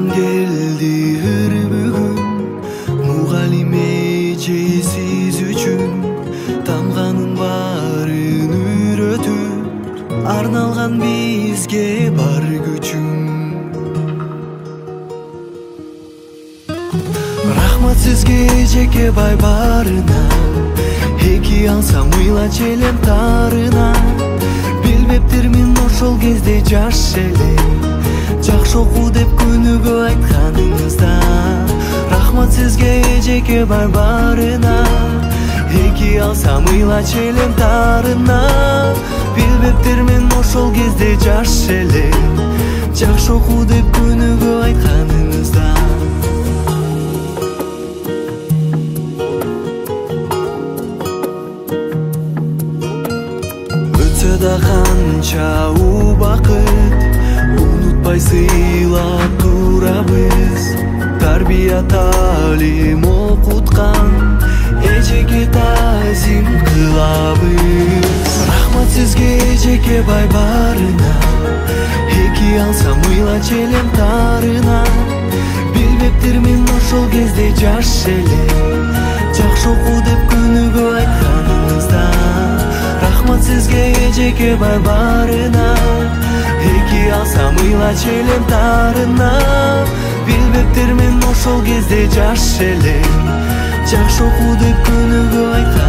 Кайрадан келди ыр бүгүн, мугалим эжесиз үчүн тамганын баарын үйрөтүп арналган бизге бар күчүм. Рахмат сизге эжеке бай барына, эки алсам ыйла челем тарына. Билбептирмин ошол кезде жаш эле, жакшы оку деп күнүгө айтканыңызда. Рахмат сизге эжеке бай барына, эки алсам ыйла челем тарына. Билбептирмин ошол кезде жаш эле, жакшы оку деп күнүгө айтканыңызда. Өтсө да канча убакыт, унутпай сыйлап турабыз. Тарбия талим окуткан эжеке тазим кылабыз. Рахмат сизге эжеке бай барына, эки алсам ыйла челем тарына. Билбептирмин ошол кезде жаш эле, жакшы оку деп күнүгө айтканыңызда. Рахмат сизге эжеке бай барына, эки алсам ыйла челем тарына. Билбептирмин ошол кезде жаш эле, жакшы оку деп күнүгө айтканыңызда.